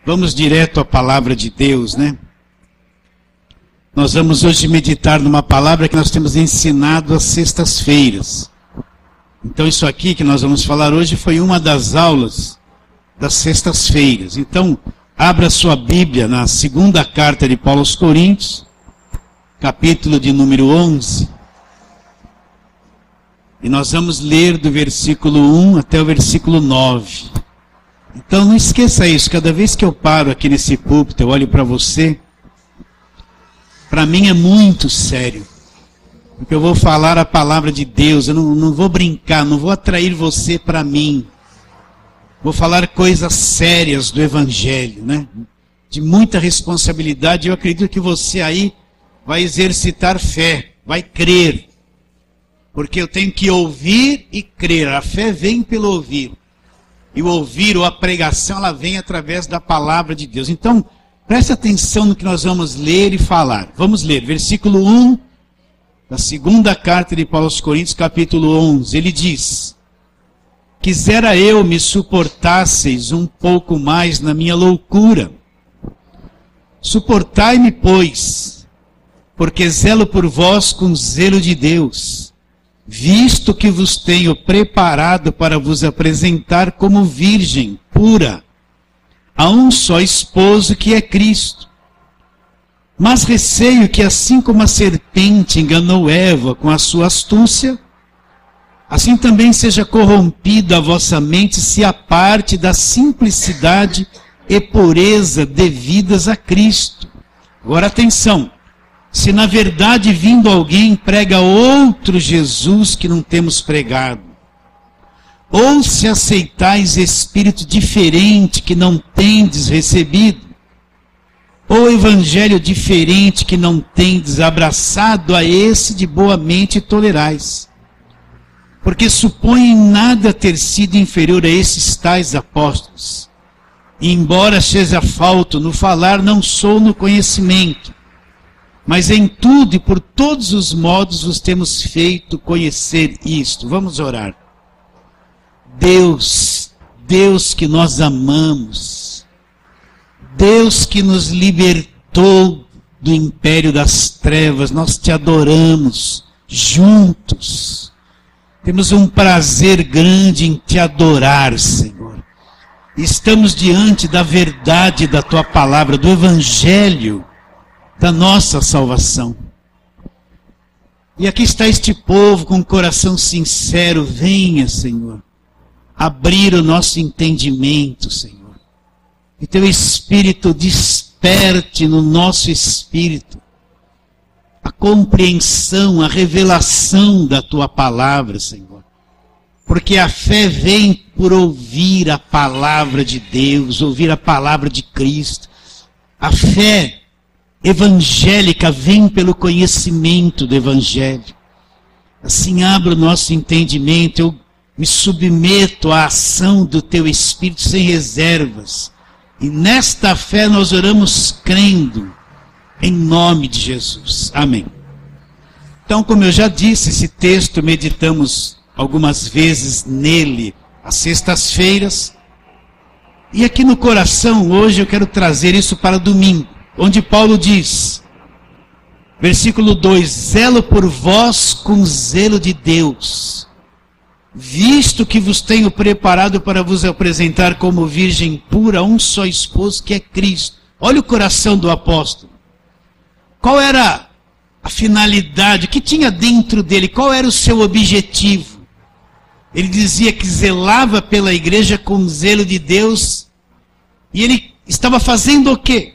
Vamos direto à palavra de Deus, né? Nós vamos hoje meditar numa palavra que nós temos ensinado às sextas-feiras. Então isso aqui que nós vamos falar hoje foi uma das aulas das sextas-feiras. Então, abra sua Bíblia na segunda carta de Paulo aos Coríntios, capítulo de número 11. E nós vamos ler do versículo 1 até o versículo 9. Então não esqueça isso, cada vez que eu paro aqui nesse púlpito, eu olho para você, para mim é muito sério. Porque eu vou falar a palavra de Deus, eu não vou brincar, não vou atrair você para mim. Vou falar coisas sérias do Evangelho, né? De muita responsabilidade. Eu acredito que você aí vai exercitar fé, vai crer. Porque eu tenho que ouvir e crer. A fé vem pelo ouvir. E o ouvir, ou a pregação, ela vem através da palavra de Deus. Então, preste atenção no que nós vamos ler e falar. Vamos ler, versículo 1 da segunda carta de Paulo aos Coríntios, capítulo 11. Ele diz: quisera eu me suportasseis um pouco mais na minha loucura. Suportai-me, pois, porque zelo por vós com zelo de Deus, visto que vos tenho preparado para vos apresentar como virgem pura, a um só esposo que é Cristo. Mas receio que assim como a serpente enganou Eva com a sua astúcia, assim também seja corrompida a vossa mente, se aparte da simplicidade e pureza devidas a Cristo. Agora atenção. Se na verdade vindo alguém prega outro Jesus que não temos pregado, ou se aceitais espírito diferente que não tendes recebido, ou evangelho diferente que não tendes abraçado, a esse de boa mente tolerais. Porque supõem nada ter sido inferior a esses tais apóstolos. E embora seja falto no falar, não sou no conhecimento. Mas em tudo e por todos os modos vos temos feito conhecer isto. Vamos orar. Deus que nós amamos, Deus que nos libertou do império das trevas, nós te adoramos juntos. Temos um prazer grande em te adorar, Senhor. Estamos diante da verdade da tua palavra, do Evangelho, da nossa salvação. E aqui está este povo com um coração sincero. Venha, Senhor, abrir o nosso entendimento, Senhor. E teu Espírito desperte no nosso espírito a compreensão, a revelação da tua palavra, Senhor. Porque a fé vem por ouvir a palavra de Deus, ouvir a palavra de Cristo. A fé evangélica vem pelo conhecimento do Evangelho. Assim abra o nosso entendimento, eu me submeto à ação do teu Espírito sem reservas. E nesta fé nós oramos crendo, em nome de Jesus. Amém. Então, como eu já disse, esse texto meditamos algumas vezes nele, às sextas-feiras. E aqui no coração, hoje eu quero trazer isso para domingo, onde Paulo diz, versículo 2, zelo por vós com zelo de Deus, visto que vos tenho preparado para vos apresentar como virgem pura, um só esposo que é Cristo. Olha o coração do apóstolo. Qual era a finalidade? O que tinha dentro dele? Qual era o seu objetivo? Ele dizia que zelava pela igreja com zelo de Deus. E ele estava fazendo o quê?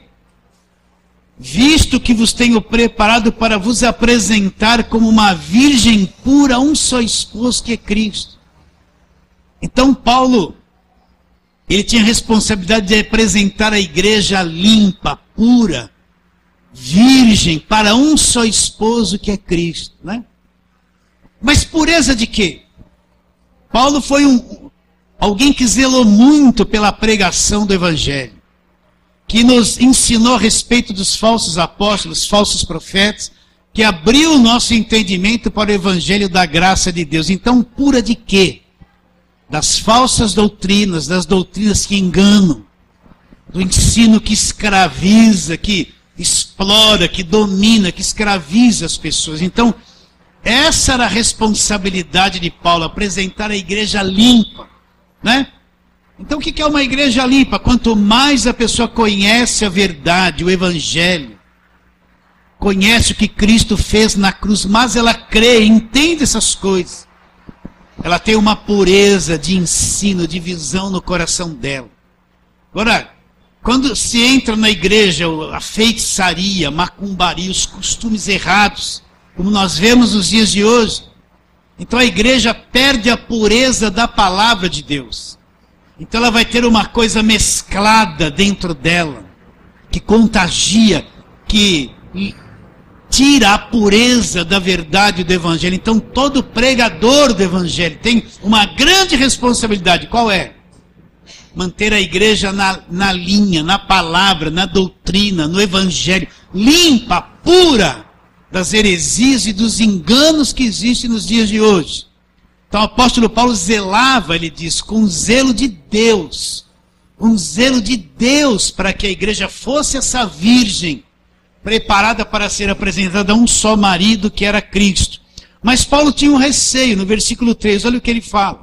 Visto que vos tenho preparado para vos apresentar como uma virgem pura, um só esposo que é Cristo. Então Paulo, ele tinha a responsabilidade de apresentar a igreja limpa, pura, virgem, para um só esposo que é Cristo, né? Mas pureza de quê? Paulo foi alguém que zelou muito pela pregação do Evangelho, que nos ensinou a respeito dos falsos apóstolos, falsos profetas, que abriu o nosso entendimento para o Evangelho da graça de Deus. Então, pura de quê? Das falsas doutrinas, das doutrinas que enganam. do ensino que escraviza, que explora, que domina, que escraviza as pessoas. Então, essa era a responsabilidade de Paulo, apresentar a igreja limpa, né? Então, o que é uma igreja limpa? Quanto mais a pessoa conhece a verdade, o evangelho, conhece o que Cristo fez na cruz, mas ela crê, entende essas coisas, ela tem uma pureza de ensino, de visão no coração dela. Agora, quando se entra na igreja, a feitiçaria, a macumbaria, os costumes errados, como nós vemos nos dias de hoje, então a igreja perde a pureza da palavra de Deus. Então ela vai ter uma coisa mesclada dentro dela, que contagia, que tira a pureza da verdade do evangelho. Então todo pregador do evangelho tem uma grande responsabilidade. Qual é? Manter a igreja na linha, na palavra, na doutrina, no evangelho, limpa, pura das heresias e dos enganos que existem nos dias de hoje. Então o apóstolo Paulo zelava, ele diz, com zelo de Deus, um zelo de Deus para que a igreja fosse essa virgem, preparada para ser apresentada a um só marido, que era Cristo. Mas Paulo tinha um receio, no versículo 3, olha o que ele fala.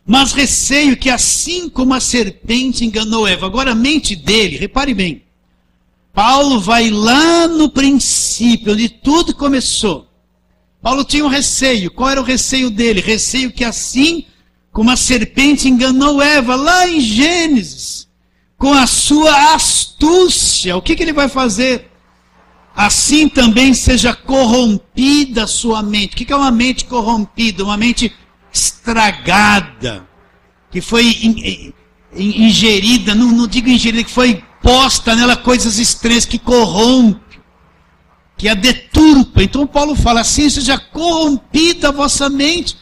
Mas receio que assim como a serpente enganou Eva. Agora a mente dele, repare bem, Paulo vai lá no princípio, onde tudo começou. Paulo tinha um receio. Qual era o receio dele? Receio que assim como a serpente enganou Eva, lá em Gênesis, com a sua astúcia, o que ele vai fazer? Assim também seja corrompida a sua mente. O que é uma mente corrompida? Uma mente estragada, que foi ingerida, não digo ingerida, que foi posta nela coisas estranhas, que corrompe, que a deturpa. Então Paulo fala assim, seja corrompida a vossa mente,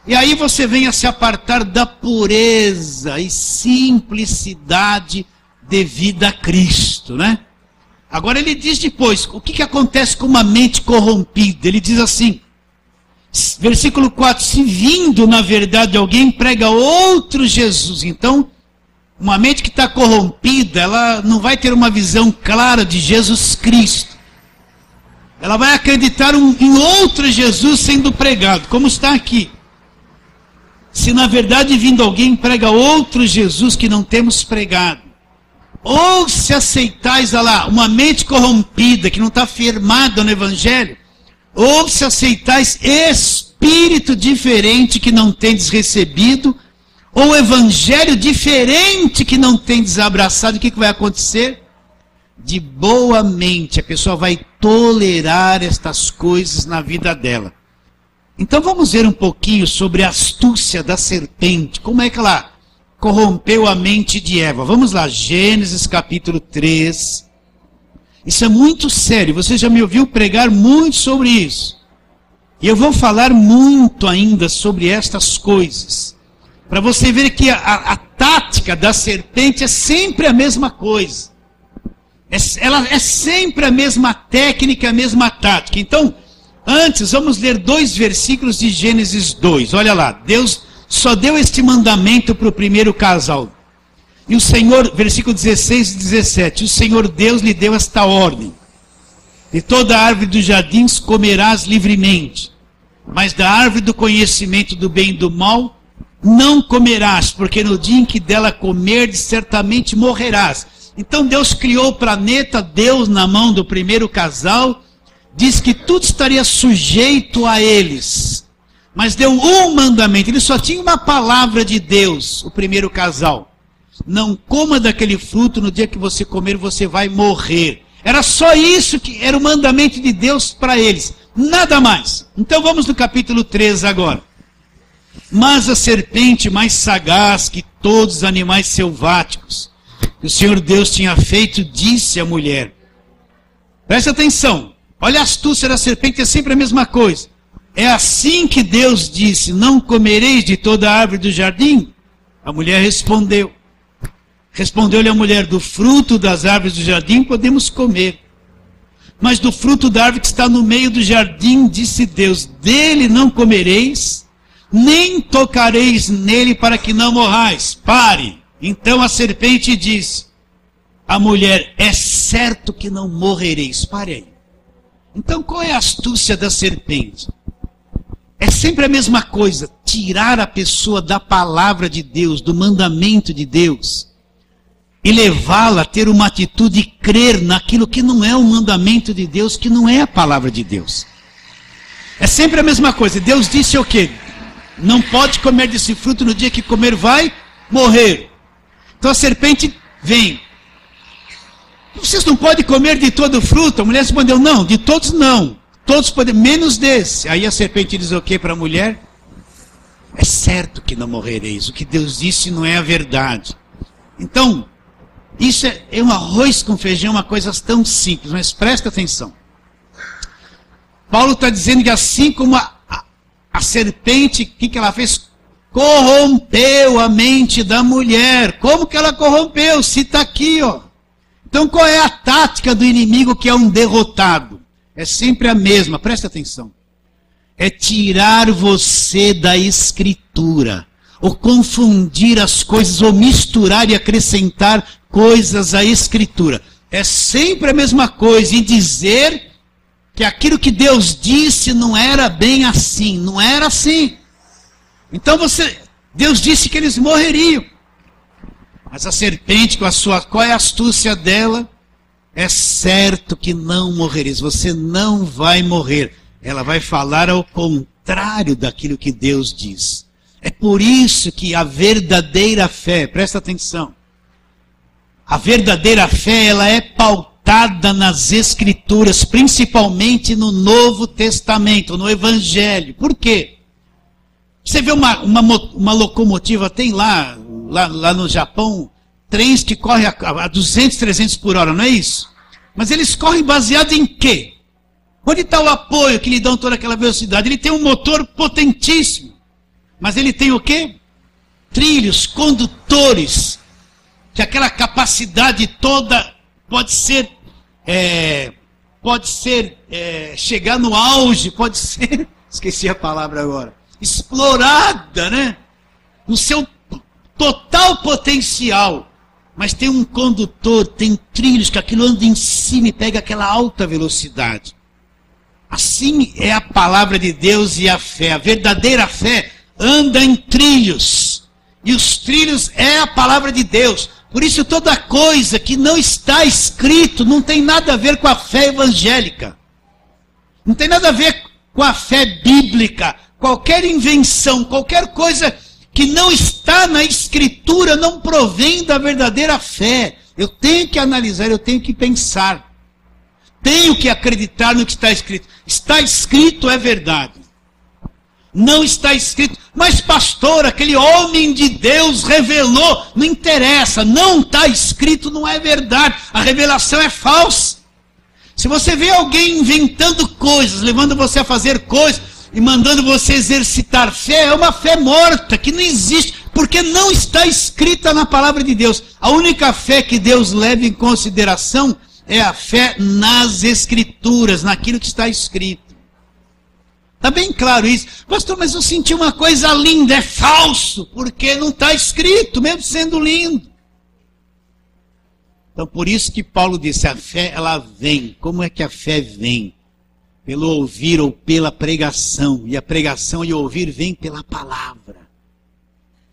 e aí você venha se apartar da pureza e simplicidade devida a Cristo, né? Agora ele diz depois, o que acontece com uma mente corrompida? Ele diz assim, versículo 4, se vindo na verdade alguém prega outro Jesus. Então, uma mente que está corrompida, ela não vai ter uma visão clara de Jesus Cristo. Ela vai acreditar em outro Jesus sendo pregado, como está aqui. Se na verdade vindo alguém prega outro Jesus que não temos pregado, ou se aceitais, olha lá, uma mente corrompida que não está firmada no Evangelho, ou se aceitais espírito diferente que não tendes recebido, ou evangelho diferente que não tendes abraçado, o que vai acontecer? De boa mente, a pessoa vai tolerar estas coisas na vida dela. Então vamos ver um pouquinho sobre a astúcia da serpente, como é que ela corrompeu a mente de Eva. Vamos lá, Gênesis capítulo 3. Isso é muito sério, você já me ouviu pregar muito sobre isso. E eu vou falar muito ainda sobre estas coisas, para você ver que a tática da serpente é sempre a mesma coisa. Ela é sempre a mesma técnica, a mesma tática. Então, antes, vamos ler 2 versículos de Gênesis 2. Olha lá, Deus só deu este mandamento para o primeiro casal. E o Senhor, versículo 16 e 17, o Senhor Deus lhe deu esta ordem: de toda árvore dos jardins comerás livremente, mas da árvore do conhecimento do bem e do mal não comerás, porque no dia em que dela comerdes, certamente morrerás. Então Deus criou o planeta, Deus na mão do primeiro casal, diz que tudo estaria sujeito a eles, mas deu um mandamento, ele só tinha uma palavra de Deus, o primeiro casal: não coma daquele fruto, no dia que você comer você vai morrer. Era só isso que era o mandamento de Deus para eles, nada mais. Então vamos no capítulo 3 agora. Mas a serpente mais sagaz que todos os animais selváticos que o Senhor Deus tinha feito, disse à mulher, presta atenção, olha a astúcia da serpente, é sempre a mesma coisa. É assim que Deus disse, não comereis de toda a árvore do jardim? A mulher respondeu. Respondeu-lhe a mulher, do fruto das árvores do jardim podemos comer, mas do fruto da árvore que está no meio do jardim, disse Deus, dele não comereis, nem tocareis nele para que não morrais. Pare, Então a serpente disse à mulher: é certo que não morrereis. Pare aí. Então qual é a astúcia da serpente? É sempre a mesma coisa, tirar a pessoa da palavra de Deus, do mandamento de Deus, e levá-la a ter uma atitude de crer naquilo que não é o mandamento de Deus, que não é a palavra de Deus. É sempre a mesma coisa. Deus disse o quê? Não pode comer desse fruto, no dia que comer vai morrer. Então a serpente vem. Vocês não podem comer de todo o fruto? A mulher respondeu: não, de todos não. Todos podem, menos desse. Aí a serpente diz o quê para a mulher? É certo que não morrereis. O que Deus disse não é a verdade. Então, isso é um arroz com feijão, uma coisa tão simples, mas presta atenção. Paulo está dizendo que assim como a serpente, o que ela fez? Corrompeu a mente da mulher. Como que ela corrompeu? Se está aqui, ó. Então qual é a tática do inimigo, que é um derrotado? É sempre a mesma, presta atenção. É tirar você da Escritura, ou confundir as coisas, ou misturar e acrescentar coisas à Escritura. É sempre a mesma coisa, e dizer que aquilo que Deus disse não era bem assim, não era assim. Então Deus disse que eles morreriam. Mas a serpente, qual é a astúcia dela? É certo que não morrereis, você não vai morrer. Ela vai falar ao contrário daquilo que Deus diz. É por isso que a verdadeira fé, presta atenção, a verdadeira fé, ela é pautada nas Escrituras, principalmente no Novo Testamento, no Evangelho. Por quê? Você vê uma locomotiva, tem lá no Japão, trens que correm a 200, 300 por hora, não é isso? Mas eles correm baseado em quê? Onde está o apoio que lhe dão toda aquela velocidade? Ele tem um motor potentíssimo. Mas ele tem o quê? Trilhos, condutores, que aquela capacidade toda pode ser chegar no auge, pode ser, esqueci a palavra agora, explorada, né? No seu total potencial. Mas tem um condutor, tem trilhos que aquilo anda em cima e pega aquela alta velocidade. Assim é a palavra de Deus e a fé. A verdadeira fé anda em trilhos. E os trilhos é a palavra de Deus. Por isso toda coisa que não está escrito não tem nada a ver com a fé evangélica. Não tem nada a ver com a fé bíblica. Qualquer invenção, qualquer coisa que não está na Escritura não provém da verdadeira fé. Eu tenho que analisar, eu tenho que pensar. Tenho que acreditar no que está escrito. Está escrito é verdade. Não está escrito, mas pastor, aquele homem de Deus revelou. Não interessa, não está escrito, não é verdade. A revelação é falsa. Se você vê alguém inventando coisas, levando você a fazer coisas, e mandando você exercitar fé, é uma fé morta, que não existe, porque não está escrita na palavra de Deus. A única fé que Deus leva em consideração é a fé nas Escrituras, naquilo que está escrito. Está bem claro isso. Pastor, mas eu senti uma coisa linda, é falso, porque não está escrito, mesmo sendo lindo. Então por isso que Paulo disse, a fé ela vem. Como é que a fé vem? Pelo ouvir ou pela pregação. E a pregação e o ouvir vem pela palavra.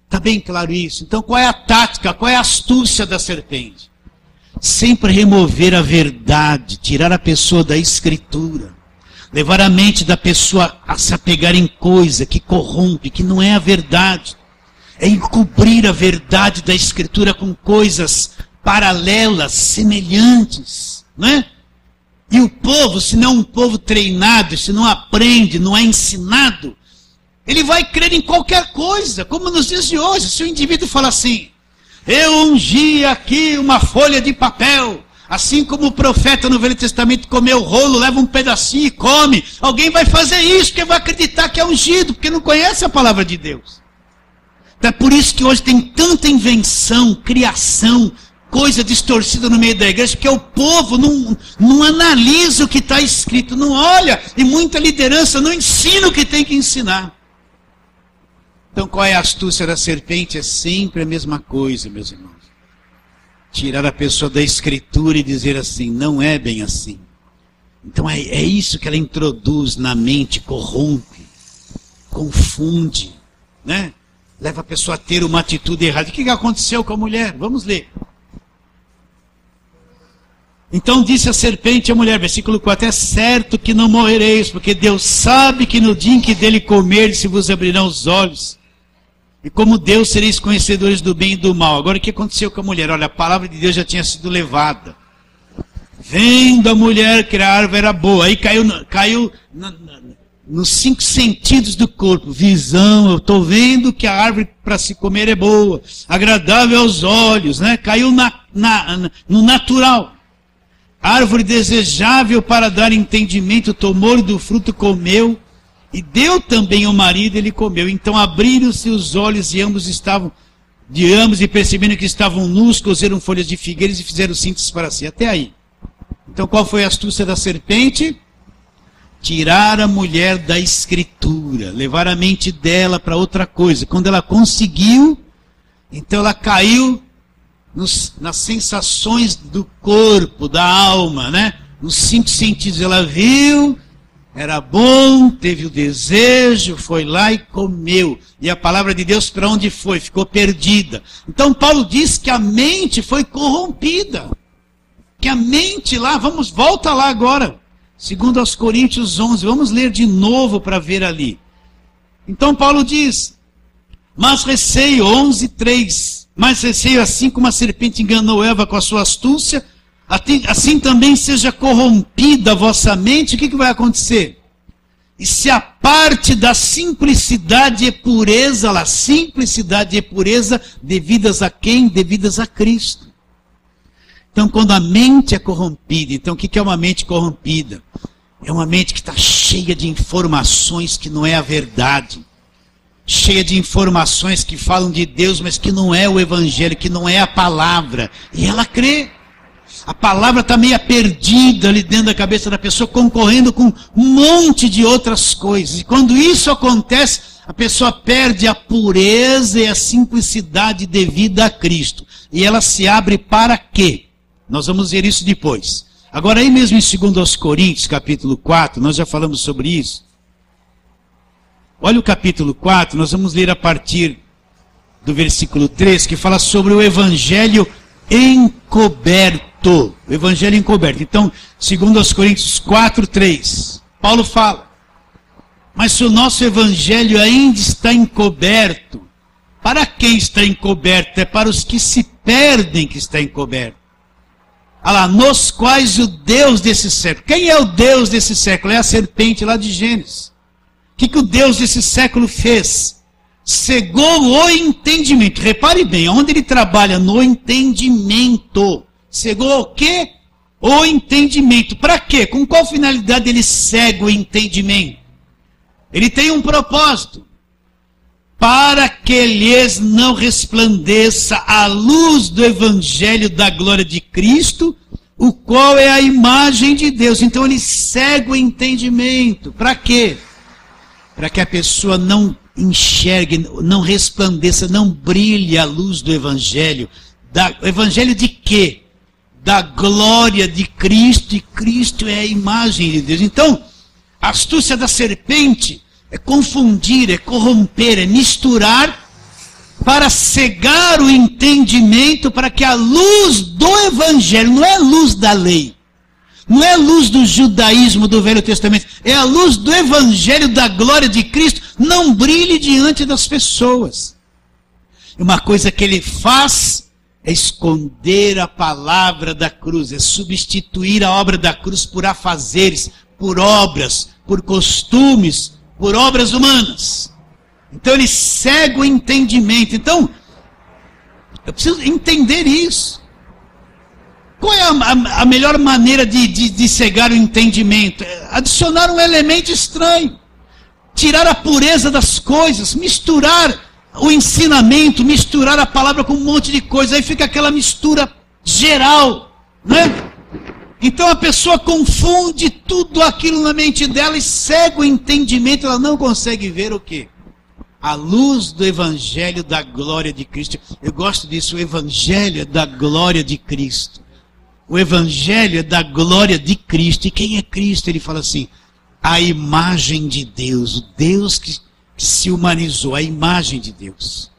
Está bem claro isso? Então qual é a tática, qual é a astúcia da serpente? Sempre remover a verdade, tirar a pessoa da Escritura. Levar a mente da pessoa a se apegar em coisa que corrompe, que não é a verdade. É encobrir a verdade da Escritura com coisas paralelas, semelhantes, não é? E o povo, se não é um povo treinado, se não aprende, não é ensinado, ele vai crer em qualquer coisa, como nos dias de hoje. Se o indivíduo fala assim, eu ungi aqui uma folha de papel, assim como o profeta no Velho Testamento comeu o rolo, leva um pedacinho e come, alguém vai fazer isso, porque vai acreditar que é ungido, porque não conhece a palavra de Deus. Então é por isso que hoje tem tanta invenção, criação, coisa distorcida no meio da igreja, porque o povo não analisa o que está escrito, não olha, e muita liderança não ensina o que tem que ensinar. Então qual é a astúcia da serpente? É sempre a mesma coisa, meus irmãos. Tirar a pessoa da escritura e dizer assim, não é bem assim. Então é isso que ela introduz na mente, corrompe, confunde, né? Leva a pessoa a ter uma atitude errada. O que aconteceu com a mulher? Vamos ler. Então disse a serpente à mulher, versículo 4, é certo que não morrereis, porque Deus sabe que no dia em que dele comerdes se vos abrirão os olhos, e como Deus sereis conhecedores do bem e do mal. Agora o que aconteceu com a mulher? Olha, a palavra de Deus já tinha sido levada. Vendo a mulher que a árvore era boa, aí caiu nos 5 sentidos do corpo, visão, eu estou vendo que a árvore para se comer é boa, agradável aos olhos, né? Caiu no natural. Árvore desejável para dar entendimento, tomou do fruto, comeu, e deu também ao marido, ele comeu. Então abriram-se os olhos de ambos, e percebendo que estavam nus, cozeram folhas de figueiras e fizeram cintos para si. Até aí. Então qual foi a astúcia da serpente? Tirar a mulher da escritura, levar a mente dela para outra coisa. Quando ela conseguiu, então ela caiu nas sensações do corpo, da alma, né? Nos 5 sentidos. Ela viu, era bom, teve o desejo, foi lá e comeu. E a palavra de Deus para onde foi? Ficou perdida. Então Paulo diz que a mente foi corrompida. Que a mente lá, volta lá agora. Segundo aos Coríntios 11, vamos ler de novo para ver ali. Então Paulo diz, mas receio, 11:3, mas receio, assim como a serpente enganou Eva com a sua astúcia, assim também seja corrompida a vossa mente. O que vai acontecer? E se a parte da simplicidade e pureza, simplicidade e pureza, devidas a quem? Devidas a Cristo. Então, quando a mente é corrompida, então o que é uma mente corrompida? É uma mente que está cheia de informações que não é a verdade. Cheia de informações que falam de Deus, mas que não é o Evangelho, que não é a palavra. E ela crê. A palavra está meio perdida ali dentro da cabeça da pessoa, concorrendo com um monte de outras coisas. E quando isso acontece, a pessoa perde a pureza e a simplicidade devida a Cristo. E ela se abre para quê? Nós vamos ver isso depois. Agora aí mesmo em 2 Coríntios, capítulo 4, nós já falamos sobre isso. Olha o capítulo 4, nós vamos ler a partir do versículo 3, que fala sobre o evangelho encoberto. O evangelho encoberto. Então, 2 Coríntios 4, 3, Paulo fala, mas se o nosso evangelho ainda está encoberto, para quem está encoberto? É para os que se perdem que está encoberto. Olha lá, nos quais o Deus desse século. Quem é o Deus desse século? É a serpente lá de Gênesis. O que o Deus desse século fez? Cegou o entendimento. Repare bem, onde ele trabalha? No entendimento. Cegou o quê? O entendimento. Para quê? Com qual finalidade ele cega o entendimento? Ele tem um propósito. Para que lhes não resplandeça a luz do evangelho da glória de Cristo, o qual é a imagem de Deus. Então ele cega o entendimento. Para quê? Para que a pessoa não enxergue, não resplandeça, não brilhe a luz do evangelho. O evangelho de quê? Da glória de Cristo, e Cristo é a imagem de Deus. Então, a astúcia da serpente é confundir, é corromper, é misturar para cegar o entendimento, para que a luz do evangelho, não é a luz da lei, não é a luz do judaísmo do Velho Testamento, é a luz do evangelho da glória de Cristo, não brilhe diante das pessoas. Uma coisa que ele faz é esconder a palavra da cruz, é substituir a obra da cruz por afazeres, por obras, por costumes, por obras humanas. Então ele cega o entendimento. Então, eu preciso entender isso. Qual é a melhor maneira de cegar o entendimento? É adicionar um elemento estranho. Tirar a pureza das coisas, misturar o ensinamento, misturar a palavra com um monte de coisa. Aí fica aquela mistura geral, né? Então a pessoa confunde tudo aquilo na mente dela e cega o entendimento, ela não consegue ver o quê? à luz do Evangelho da glória de Cristo. Eu gosto disso, o Evangelho é da glória de Cristo. O Evangelho é da glória de Cristo. E quem é Cristo? Ele fala assim, a imagem de Deus, o Deus que se humanizou, a imagem de Deus.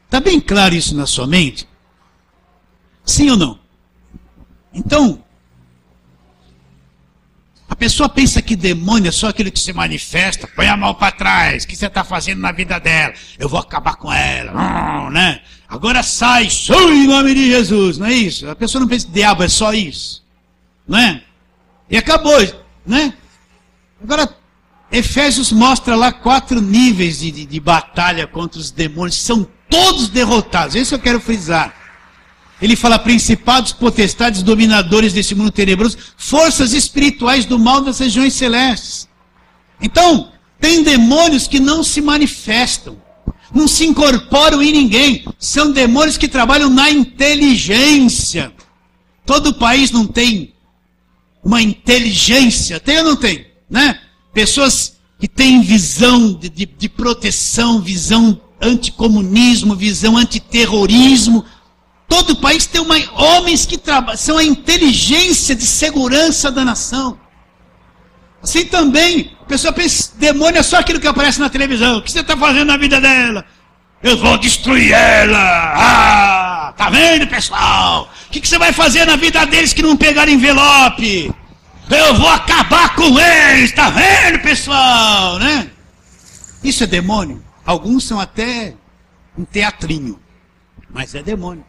Está bem claro isso na sua mente? Sim ou não? Então, a pessoa pensa que demônio é só aquilo que se manifesta, põe a mão para trás, o que você está fazendo na vida dela? Eu vou acabar com ela, né? Agora sai em nome de Jesus, não é isso? A pessoa não pensa que diabo é só isso, não é? E acabou, né? Agora, Efésios mostra lá 4 níveis de batalha contra os demônios, são todos derrotados, isso eu quero frisar. Ele fala principados, potestades, dominadores desse mundo tenebroso, forças espirituais do mal das regiões celestes. Então, tem demônios que não se manifestam, não se incorporam em ninguém, são demônios que trabalham na inteligência. Todo país não tem uma inteligência, tem ou não tem? Né? Pessoas que têm visão de proteção, visão anticomunismo, visão antiterrorismo. Todo país tem homens que são a inteligência de segurança da nação. Assim também, a pessoa pensa, demônio é só aquilo que aparece na televisão. O que você está fazendo na vida dela? Eu vou destruir ela. Ah, tá vendo, pessoal? O que você vai fazer na vida deles que não pegaram envelope? Eu vou acabar com eles, tá vendo, pessoal? Né? Isso é demônio. Alguns são até um teatrinho, mas é demônio.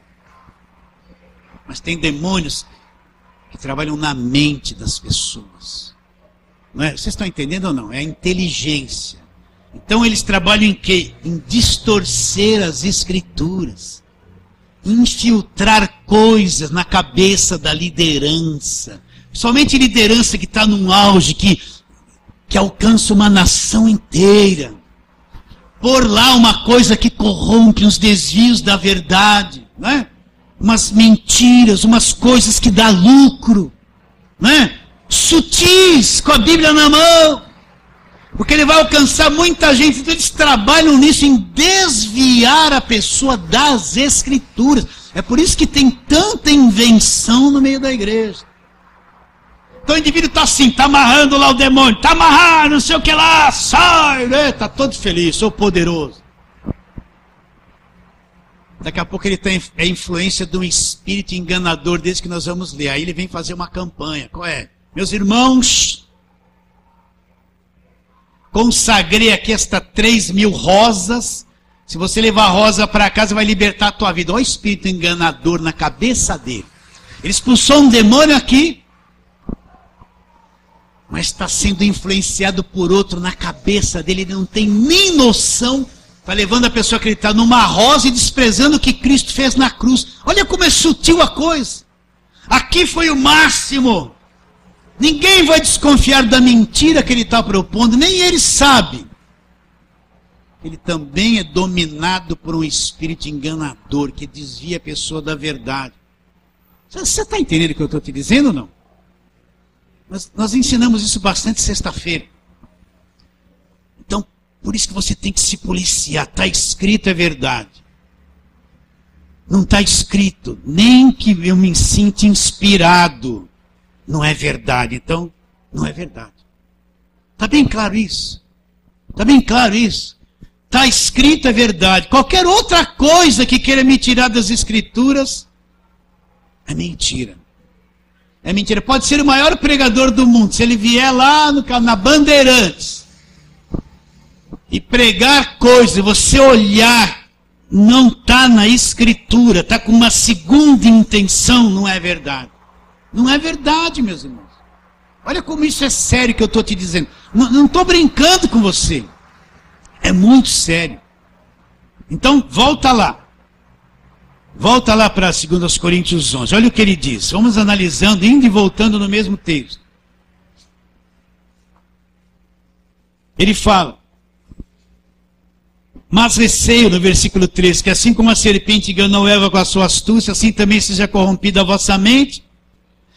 Mas tem demônios que trabalham na mente das pessoas. Não é? Vocês estão entendendo ou não? É a inteligência. Então eles trabalham em quê? Em distorcer as escrituras. Infiltrar coisas na cabeça da liderança. Somente liderança que está num auge, que alcança uma nação inteira. Por lá uma coisa que corrompe os desvios da verdade. Não é? Umas mentiras, umas coisas que dá lucro, né? Sutis, com a Bíblia na mão, porque ele vai alcançar muita gente. Então eles trabalham nisso, em desviar a pessoa das Escrituras. É por isso que tem tanta invenção no meio da igreja. Então o indivíduo está assim, está amarrando lá o demônio, está amarrando, não sei o que lá, sai, né? Está todo feliz, sou poderoso. Daqui a pouco ele tem a influência de um espírito enganador desse que nós vamos ler. Aí ele vem fazer uma campanha. Qual é? Meus irmãos, consagrei aqui esta 3.000 rosas. Se você levar a rosa para casa, vai libertar a tua vida. Olha o espírito enganador na cabeça dele. Ele expulsou um demônio aqui, mas está sendo influenciado por outro na cabeça dele. Ele não tem nem noção. Está levando a pessoa a acreditar numa rosa e desprezando o que Cristo fez na cruz. Olha como é sutil a coisa. Aqui foi o máximo. Ninguém vai desconfiar da mentira que ele está propondo, nem ele sabe. Ele também é dominado por um espírito enganador que desvia a pessoa da verdade. Você está entendendo o que eu estou te dizendo ou não? Nós ensinamos isso bastante sexta-feira. Então, por isso que você tem que se policiar. Está escrito, é verdade. Não está escrito, nem que eu me sinta inspirado. Não é verdade. Então, não é verdade. Está bem claro isso? Está bem claro isso? Está escrito, é verdade. Qualquer outra coisa que queira me tirar das escrituras é mentira. É mentira. Pode ser o maior pregador do mundo. Se ele vier lá na Bandeirantes e pregar coisas, você olhar, não está na escritura, está com uma segunda intenção, não é verdade. Não é verdade, meus irmãos. Olha como isso é sério que eu estou te dizendo. Não estou brincando com você. É muito sério. Então, volta lá. Volta lá para 2 Coríntios 11. Olha o que ele diz. Vamos analisando, indo e voltando no mesmo texto. Ele fala: mas receio, no versículo 13, que assim como a serpente enganou Eva com a sua astúcia, assim também seja corrompida a vossa mente.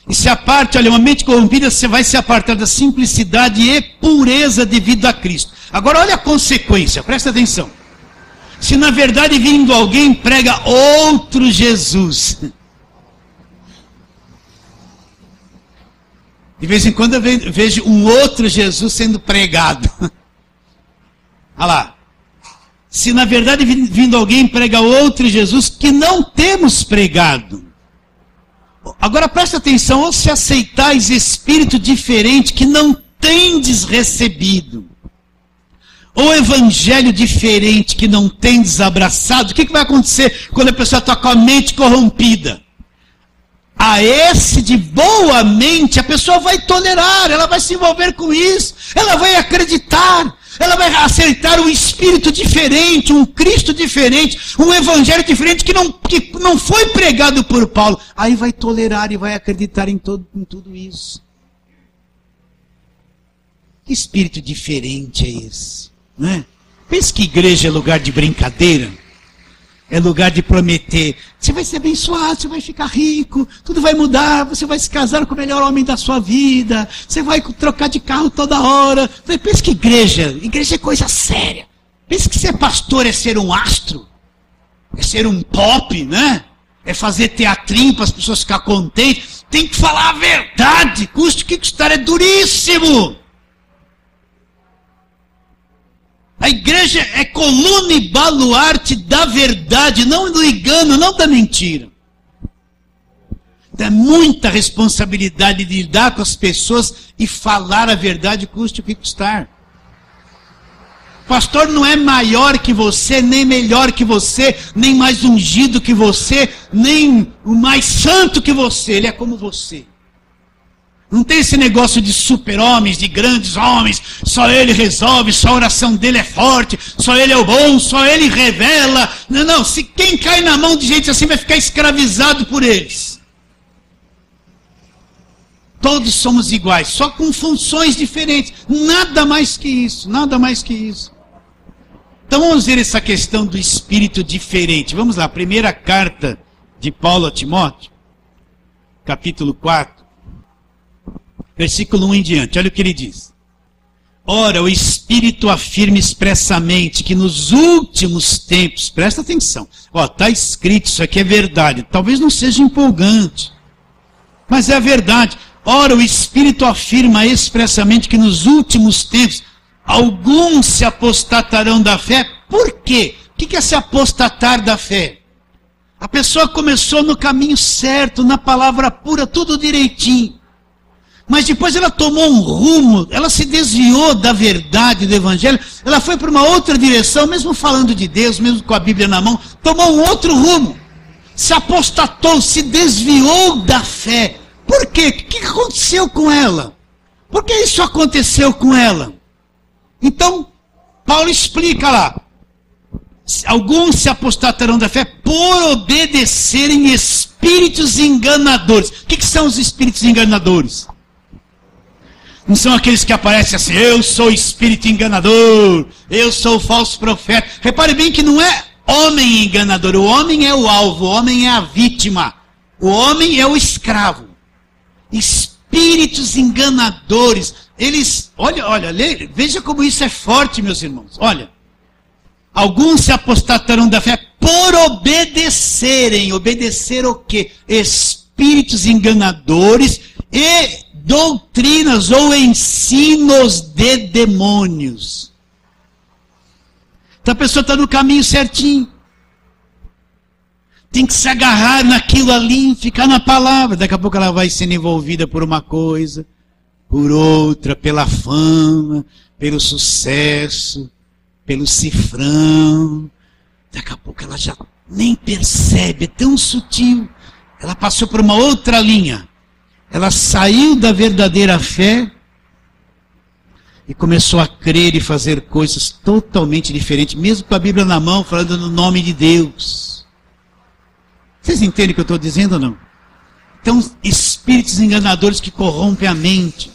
E se aparte, olha, uma mente corrompida, você vai se apartar da simplicidade e pureza devido a Cristo. Agora olha a consequência, presta atenção. Se na verdade vindo alguém prega outro Jesus. De vez em quando eu vejo um outro Jesus sendo pregado. Olha lá. Se na verdade vindo alguém prega outro Jesus que não temos pregado. Agora presta atenção, ou se aceitais espírito diferente que não tendes recebido, ou evangelho diferente que não tendes abraçado, o que vai acontecer quando a pessoa está com a mente corrompida? A esse de boa mente, a pessoa vai tolerar, ela vai se envolver com isso, ela vai acreditar, ela vai aceitar um espírito diferente, um Cristo diferente, um evangelho diferente que não foi pregado por Paulo. Aí vai tolerar e vai acreditar em tudo isso. Que espírito diferente é esse? Não é? Pensa que igreja é lugar de brincadeira? É lugar de prometer. Você vai ser abençoado, você vai ficar rico, tudo vai mudar, você vai se casar com o melhor homem da sua vida, você vai trocar de carro toda hora. Pensa que igreja é coisa séria. Pensa que ser pastor é ser um astro, é ser um pop, né? É fazer teatrinho para as pessoas ficarem contentes. Tem que falar a verdade, custe o que custar, é duríssimo. A igreja é coluna e baluarte da verdade, não do engano, não da mentira. Tem muita responsabilidade de lidar com as pessoas e falar a verdade, custe o que custar. O pastor não é maior que você, nem melhor que você, nem mais ungido que você, nem o mais santo que você. Ele é como você. Não tem esse negócio de super-homens, de grandes homens, só ele resolve, só a oração dele é forte, só ele é o bom, só ele revela. Não, se quem cai na mão de gente assim vai ficar escravizado por eles. Todos somos iguais, só com funções diferentes. Nada mais que isso, nada mais que isso. Então vamos ver essa questão do espírito diferente. Vamos lá, primeira carta de Paulo a Timóteo, capítulo 4. Versículo 1 em diante, olha o que ele diz. Ora, o Espírito afirma expressamente que nos últimos tempos, presta atenção, está escrito, isso aqui é verdade, talvez não seja empolgante, mas é a verdade. Ora, o Espírito afirma expressamente que nos últimos tempos, alguns se apostatarão da fé. Por quê? O que é se apostatar da fé? A pessoa começou no caminho certo, na palavra pura, tudo direitinho. Mas depois ela tomou um rumo, ela se desviou da verdade do Evangelho, ela foi para uma outra direção, mesmo falando de Deus, mesmo com a Bíblia na mão, tomou um outro rumo, se apostatou, se desviou da fé. Por quê? O que aconteceu com ela? Por que isso aconteceu com ela? Então, Paulo explica lá, alguns se apostatarão da fé por obedecerem espíritos enganadores. O que são os espíritos enganadores? Não são aqueles que aparecem assim, eu sou espírito enganador, eu sou falso profeta. Repare bem que não é homem enganador, o homem é o alvo, o homem é a vítima, o homem é o escravo. Espíritos enganadores, eles, olha, veja como isso é forte, meus irmãos, olha. Alguns se apostatarão da fé por obedecerem, obedecer o quê? Espíritos enganadores e doutrinas ou ensinos de demônios. Então a pessoa está no caminho certinho. Tem que se agarrar naquilo ali, ficar na palavra. Daqui a pouco ela vai sendo envolvida por uma coisa, por outra, pela fama, pelo sucesso, pelo cifrão. Daqui a pouco ela já nem percebe, é tão sutil. Ela passou por uma outra linha. Ela saiu da verdadeira fé e começou a crer e fazer coisas totalmente diferentes, mesmo com a Bíblia na mão, falando no nome de Deus. Vocês entendem o que eu estou dizendo ou não? Então, espíritos enganadores que corrompem a mente,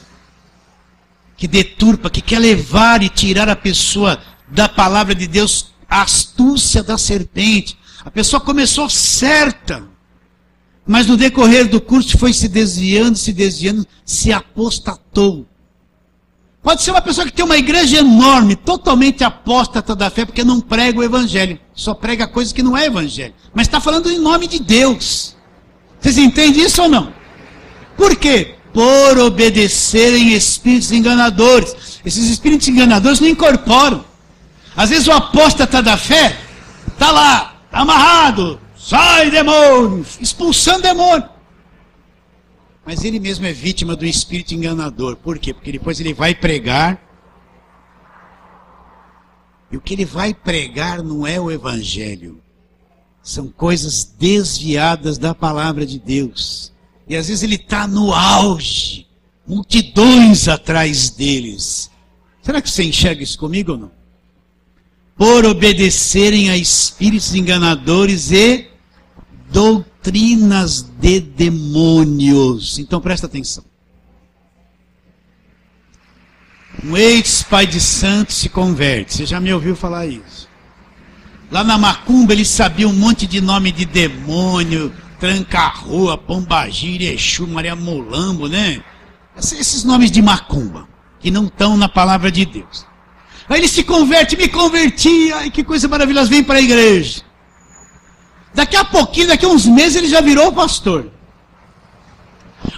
que deturpa, que quer levar e tirar a pessoa da palavra de Deus, a astúcia da serpente. A pessoa começou certa, mas no decorrer do curso foi se desviando, se apostatou. Pode ser uma pessoa que tem uma igreja enorme, totalmente apóstata da fé, porque não prega o evangelho. Só prega coisas que não é evangelho. Mas está falando em nome de Deus. Vocês entendem isso ou não? Por quê? Por obedecerem espíritos enganadores. Esses espíritos enganadores não incorporam. Às vezes o apóstata da fé está lá, está amarrado, sai demônio, expulsando demônio. Mas ele mesmo é vítima do espírito enganador. Por quê? Porque depois ele vai pregar. E o que ele vai pregar não é o evangelho. São coisas desviadas da palavra de Deus. E às vezes ele está no auge. Multidões atrás deles. Será que você enxerga isso comigo ou não? Por obedecerem a espíritos enganadores e doutrinas de demônios. Então presta atenção. Um ex-pai de santo se converte. Você já me ouviu falar isso? Lá na macumba ele sabia um monte de nome de demônio, Tranca-Rua, Pombagira, Exu, Maria Molambo, né? Esses nomes de macumba, que não estão na palavra de Deus. Aí ele se converte, me converti, ai que coisa maravilhosa, vem para a igreja. Daqui a pouquinho, daqui a uns meses ele já virou pastor.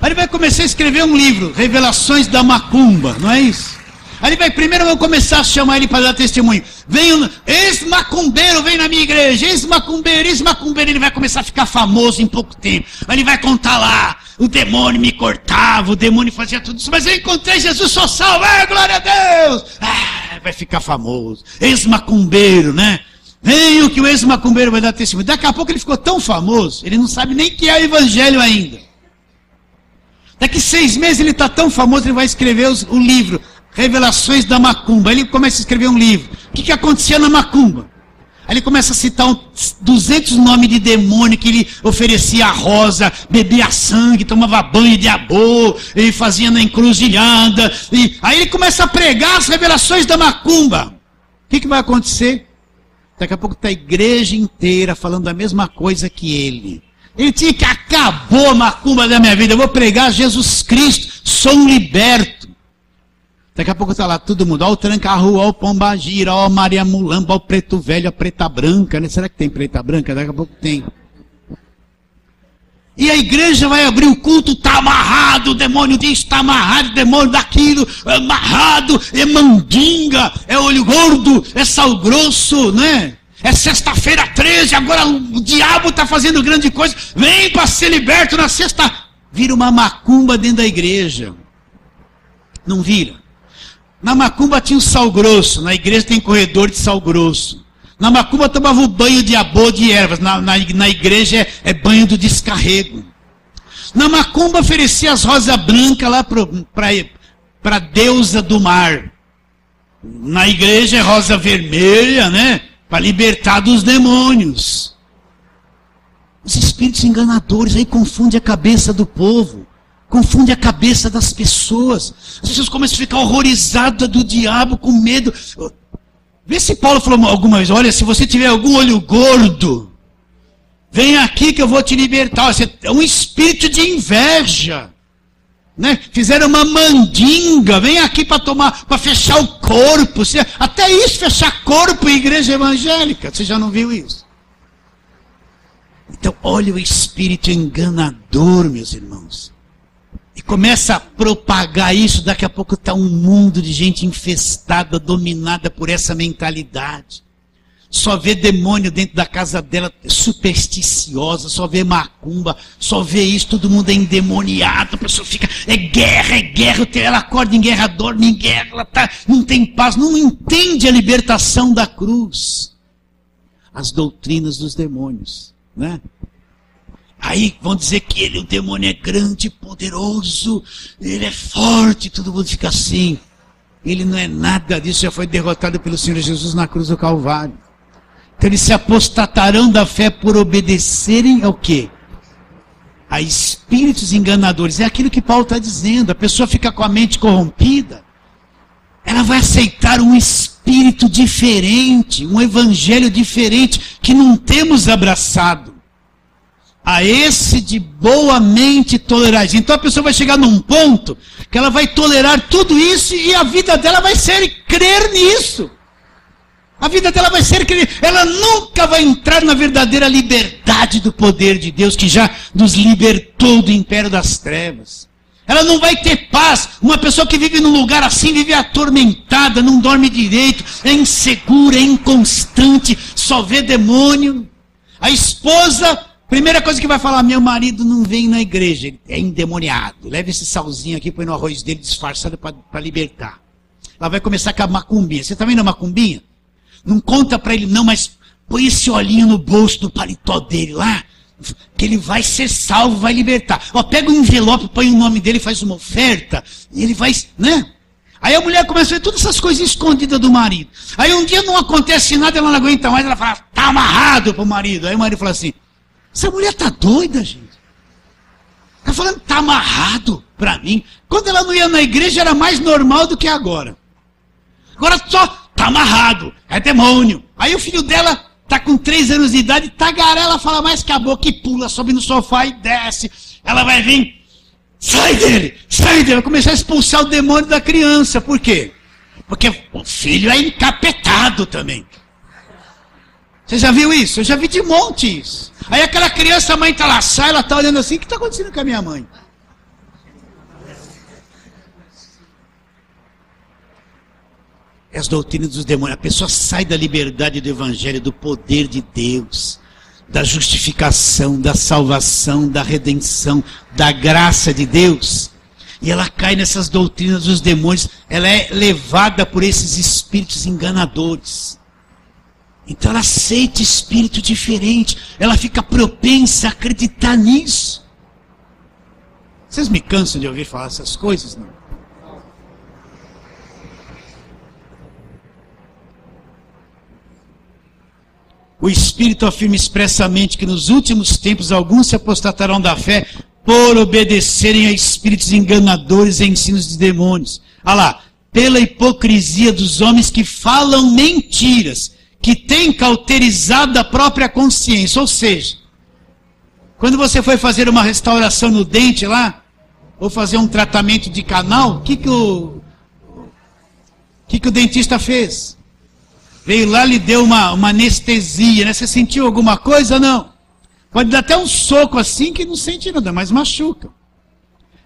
Aí ele vai começar a escrever um livro, Revelações da Macumba, não é isso? Aí ele vai, primeiro eu vou começar a chamar ele para dar testemunho. Vem, ex-macumbeiro, vem na minha igreja, ex-macumbeiro, ele vai começar a ficar famoso em pouco tempo. Aí ele vai contar lá, o demônio me cortava, o demônio fazia tudo isso, mas eu encontrei Jesus, sou salvo, glória a Deus! Vai ficar famoso, ex-macumbeiro, né? Vem o que o ex-macumbeiro vai dar testemunho. Daqui a pouco ele ficou tão famoso, ele não sabe nem que é o evangelho ainda. Daqui 6 meses ele está tão famoso, ele vai escrever o livro, Revelações da Macumba. Aí ele começa a escrever um livro. O que acontecia na macumba? Aí ele começa a citar 200 nomes de demônio que ele oferecia a rosa, bebia sangue, tomava banho de abô, e fazia na encruzilhada. Aí ele começa a pregar as revelações da macumba. O que vai acontecer? Daqui a pouco está a igreja inteira falando a mesma coisa que ele. Ele tinha que acabou a macumba da minha vida. Eu vou pregar Jesus Cristo, sou um liberto. Daqui a pouco está lá todo mundo, ó o Tranca-Rua, ó o Pombagira, ó a Maria Mulamba, ó o Preto Velho, a Preta Branca, né? Será que tem Preta Branca? Daqui a pouco tem. E a igreja vai abrir o culto, está amarrado, o demônio disso, está amarrado, o demônio daquilo, é amarrado, é mandinga, é olho gordo, é sal grosso, né? É sexta-feira 13, agora o diabo está fazendo grande coisa, vem para ser liberto na sexta. Vira uma macumba dentro da igreja. Não vira? Na macumba tinha o sal grosso, na igreja tem corredor de sal grosso. Na macumba tomava o banho de abô de ervas, na igreja é banho do descarrego. Na macumba oferecia as rosas brancas lá para a deusa do mar. Na igreja é rosa vermelha, né? Para libertar dos demônios. Os espíritos enganadores aí confundem a cabeça do povo. Confunde a cabeça das pessoas. As pessoas começam a ficar horrorizadas do diabo, com medo. Vê se Paulo falou alguma vez, olha, se você tiver algum olho gordo, vem aqui que eu vou te libertar. É um espírito de inveja. Né? Fizeram uma mandinga, vem aqui para fechar o corpo. Até isso, fechar corpo em igreja evangélica. Você já não viu isso? Então, olha o espírito enganador, meus irmãos. E começa a propagar isso, daqui a pouco está um mundo de gente infestada, dominada por essa mentalidade. Só vê demônio dentro da casa dela, supersticiosa, só vê macumba, só vê isso, todo mundo é endemoniado, a pessoa fica, é guerra, ela acorda em guerra, dorme em guerra, ela não tem paz, não entende a libertação da cruz. As doutrinas dos demônios, né? Aí vão dizer que o demônio é grande, poderoso, ele é forte, todo mundo fica assim. Ele não é nada disso, já foi derrotado pelo Senhor Jesus na cruz do Calvário. Então eles se apostatarão da fé por obedecerem ao quê? A espíritos enganadores. É aquilo que Paulo está dizendo, a pessoa fica com a mente corrompida, ela vai aceitar um espírito diferente, um evangelho diferente, que não temos abraçado. a esse de boa mente tolerais. Então a pessoa vai chegar num ponto que ela vai tolerar tudo isso e a vida dela vai ser crer nisso. A vida dela vai ser crer. Ela nunca vai entrar na verdadeira liberdade do poder de Deus que já nos libertou do império das trevas. Ela não vai ter paz. Uma pessoa que vive num lugar assim vive atormentada, não dorme direito, é insegura, é inconstante, só vê demônio. A esposa, primeira coisa que vai falar, meu marido não vem na igreja, ele é endemoniado. Leva esse salzinho aqui, põe no arroz dele disfarçado para libertar. Ela vai começar com a macumbinha. Você está vendo a macumbinha? Não conta para ele não, mas põe esse olhinho no bolso do paletó dele lá, que ele vai ser salvo, vai libertar. Ó, pega um envelope, põe o nome dele, faz uma oferta, e ele vai, né? Aí a mulher começa a ver todas essas coisas escondidas do marido. Aí um dia não acontece nada, ela não aguenta mais, ela fala, tá amarrado pro marido. Aí o marido fala assim, essa mulher tá doida, gente. Tá falando, tá amarrado pra mim. Quando ela não ia na igreja, era mais normal do que agora. Agora só tá amarrado, é demônio. Aí o filho dela tá com 3 anos de idade, tagarela, fala mais que a boca e pula, sobe no sofá e desce. Ela vai vir, sai dele, vai começar a expulsar o demônio da criança. Por quê? Porque o filho é encapetado também. Você já viu isso? Eu já vi de monte isso. Aí aquela criança, a mãe tá lá, sai, ela tá olhando assim, o que tá acontecendo com a minha mãe? As doutrinas dos demônios. A pessoa sai da liberdade do evangelho, do poder de Deus, da justificação, da salvação, da redenção, da graça de Deus, e ela cai nessas doutrinas dos demônios. Ela é levada por esses espíritos enganadores. Então ela aceita espírito diferente, ela fica propensa a acreditar nisso. Vocês me cansam de ouvir falar essas coisas, não? O Espírito afirma expressamente que nos últimos tempos alguns se apostatarão da fé por obedecerem a espíritos enganadores e ensinos de demônios. Olha lá, pela hipocrisia dos homens que falam mentiras, que têm cauterizado a própria consciência. Ou seja, quando você foi fazer uma restauração no dente lá, ou fazer um tratamento de canal, o que o dentista fez? Veio lá, lhe deu uma anestesia, né? Você sentiu alguma coisa? Não. Pode dar até um soco assim que não sente nada, mas machuca.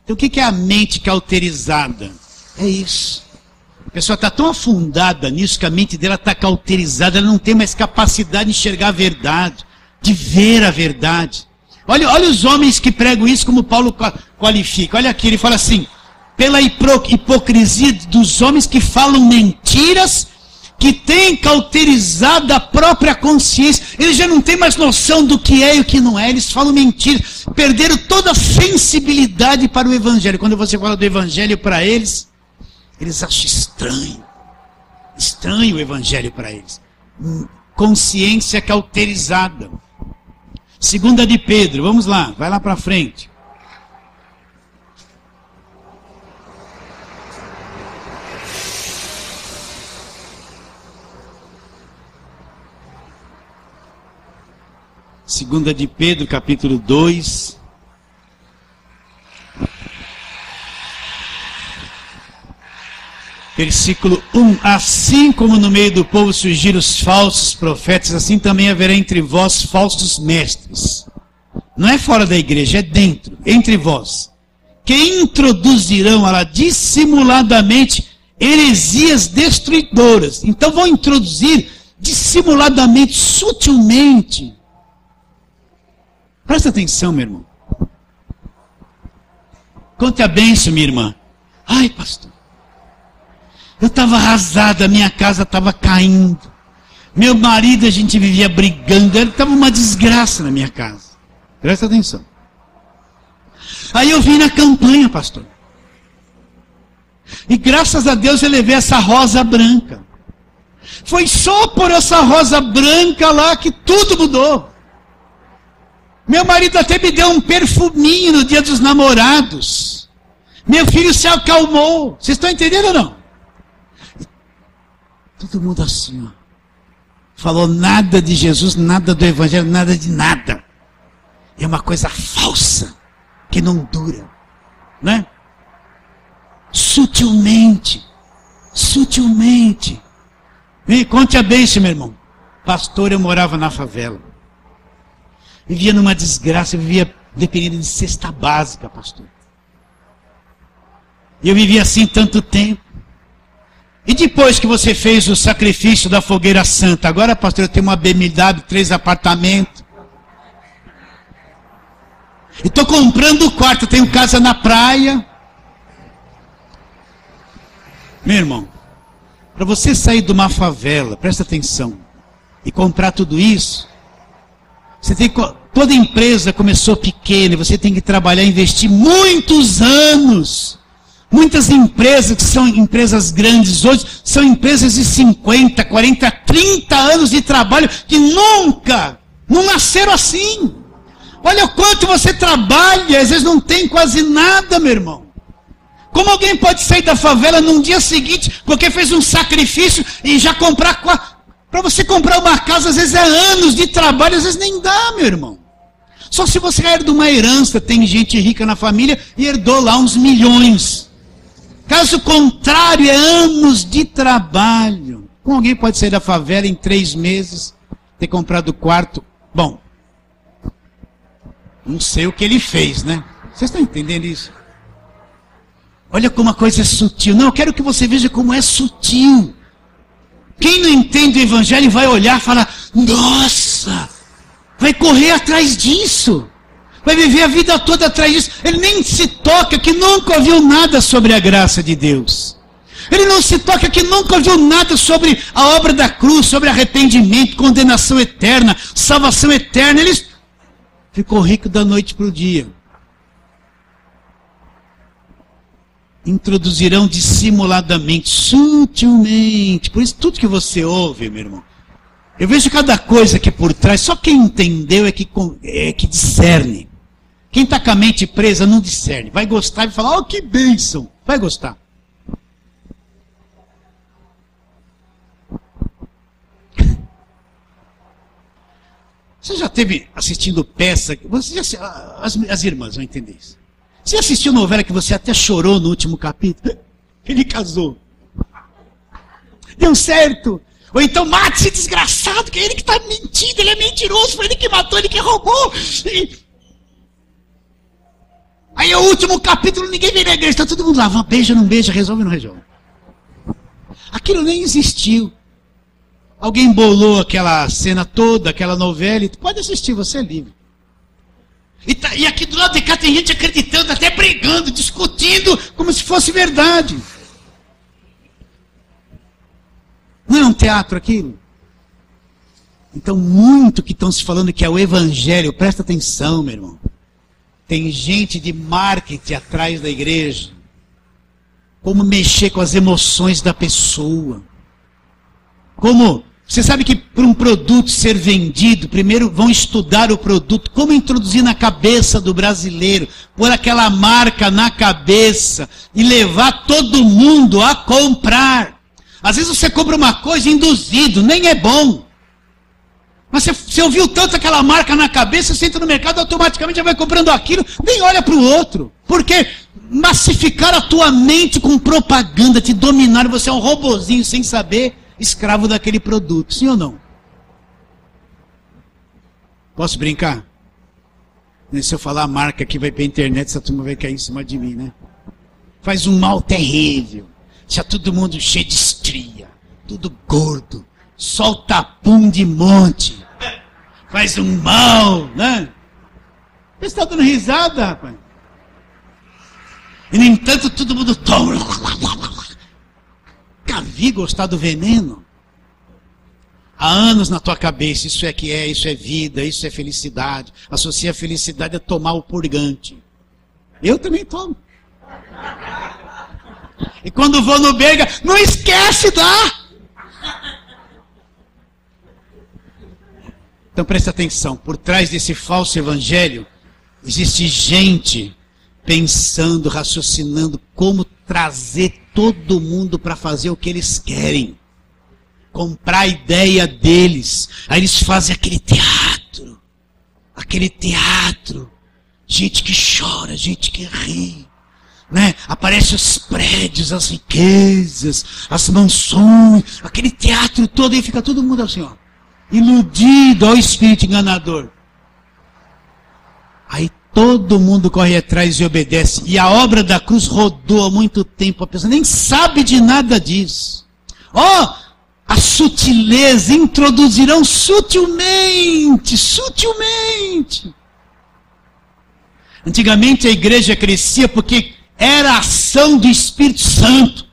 Então o que é a mente cauterizada? É isso. A pessoa está tão afundada nisso que a mente dela está cauterizada, ela não tem mais capacidade de enxergar a verdade, de ver a verdade. Olha os homens que pregam isso, como Paulo qualifica. Olha aqui, ele fala assim, pela hipocrisia dos homens que falam mentiras, que têm cauterizado a própria consciência. Eles já não têm mais noção do que é e o que não é. Eles falam mentiras. Perderam toda a sensibilidade para o evangelho. Quando você fala do evangelho para eles, eles acham estranho. Estranho o evangelho para eles. Consciência cauterizada. 2 de Pedro, vamos lá, vai lá para frente. Segunda de Pedro, capítulo 2. Versículo 1. Assim como no meio do povo surgiram os falsos profetas, assim também haverá entre vós falsos mestres. Não é fora da igreja, é dentro, entre vós. Que introduzirão lá dissimuladamente heresias destruidoras. Então vão introduzir dissimuladamente, sutilmente. Presta atenção, meu irmão. Conte a bênção, minha irmã. Ai, pastor, eu estava arrasada, minha casa estava caindo. Meu marido, a gente vivia brigando, estava uma desgraça na minha casa. Presta atenção. Aí eu vim na campanha, pastor. E graças a Deus eu levei essa rosa branca. Foi só por essa rosa branca lá que tudo mudou. Meu marido até me deu um perfuminho no dia dos namorados. Meu filho se acalmou. Vocês estão entendendo ou não? Todo mundo assim, ó. Falou nada de Jesus, nada do evangelho, nada de nada. É uma coisa falsa, que não dura, né? Sutilmente. Me conte a bênção, meu irmão. Pastor, eu morava na favela. Vivia numa desgraça, eu vivia dependendo de cesta básica, pastor. E eu vivia assim tanto tempo. E depois que você fez o sacrifício da fogueira santa, agora, pastor, eu tenho uma BMW, 3 apartamentos. E estou comprando o quarto, eu tenho casa na praia. Meu irmão, para você sair de uma favela, presta atenção, e comprar tudo isso, você tem, toda empresa começou pequena, você tem que trabalhar, investir muitos anos. Muitas empresas que são empresas grandes hoje, são empresas de 50, 40, 30 anos de trabalho, que nunca, não nasceram assim. Olha o quanto você trabalha, às vezes não tem quase nada, meu irmão. Como alguém pode sair da favela num dia seguinte, porque fez um sacrifício e já comprar... Para você comprar uma casa, às vezes é anos de trabalho, às vezes nem dá, meu irmão. Só se você herda uma herança, tem gente rica na família e herdou lá uns milhões. Caso contrário, é anos de trabalho. Como alguém pode sair da favela em 3 meses, ter comprado o quarto? Bom, não sei o que ele fez, né? Vocês estão entendendo isso? Olha como a coisa é sutil. Não, eu quero que você veja como é sutil. Quem não entende o evangelho vai olhar e falar, nossa, vai correr atrás disso. Vai viver a vida toda atrás disso. Ele nem se toca que nunca ouviu nada sobre a graça de Deus. Ele não se toca que nunca ouviu nada sobre a obra da cruz, sobre arrependimento, condenação eterna, salvação eterna. Ele ficou rico da noite para o dia. Introduzirão dissimuladamente, sutilmente. Por isso tudo que você ouve, meu irmão, eu vejo cada coisa aqui por trás. Só quem entendeu é que discerne. Quem está com a mente presa não discerne. Vai gostar e vai falar, oh, que bênção. Vai gostar. Você já esteve assistindo peça? As irmãs vão entender isso. Você assistiu novela que você até chorou no último capítulo? Ele casou. Deu certo. Ou então, mate esse desgraçado, que é ele que está mentindo, ele é mentiroso, foi ele que matou, ele que roubou. Aí é o último capítulo, ninguém vem na igreja, está todo mundo lá, beija, não beija, resolve, não resolve. Aquilo nem existiu. Alguém bolou aquela cena toda, aquela novela, pode assistir, você é livre. E aqui do lado de cá tem gente acreditando, até brigando, discutindo, como se fosse verdade. Não é um teatro aquilo? Então, muito que estão se falando que é o evangelho, presta atenção, meu irmão. Tem gente de marketing atrás da igreja. Como mexer com as emoções da pessoa. Como... Você sabe que para um produto ser vendido, primeiro vão estudar o produto, como introduzir na cabeça do brasileiro, pôr aquela marca na cabeça e levar todo mundo a comprar. Às vezes você compra uma coisa induzido, nem é bom. Mas você ouviu tanto aquela marca na cabeça, você entra no mercado, automaticamente já vai comprando aquilo, nem olha para o outro. Porque massificar a tua mente com propaganda, te dominar, você é um robozinho sem saber... escravo daquele produto, sim ou não? Posso brincar? Se eu falar a marca que vai para a internet, essa turma vai cair em cima de mim, né? Faz um mal terrível. Deixa todo mundo cheio de estria, tudo gordo, solta pum de monte. Faz um mal, né? Você está dando risada, rapaz? E no entanto todo mundo toma. Nunca vi gostar do veneno. Há anos na tua cabeça, isso é vida, isso é felicidade. Associa a felicidade a tomar o purgante. Eu também tomo. E quando vou no Berga, não esquece, tá? Então presta atenção, por trás desse falso evangelho, existe gente pensando, raciocinando como trazer todo mundo para fazer o que eles querem. Comprar a ideia deles. Aí eles fazem aquele teatro. aquele teatro, gente que chora, gente que ri, né? Aparecem os prédios, as riquezas, as mansões, aquele teatro todo, e fica todo mundo assim, ó, iludido ao espírito enganador. Aí todo mundo corre atrás e obedece. E a obra da cruz rodou há muito tempo. A pessoa nem sabe de nada disso. Ó, a sutileza, introduzirão sutilmente. Antigamente a igreja crescia porque era a ação do Espírito Santo.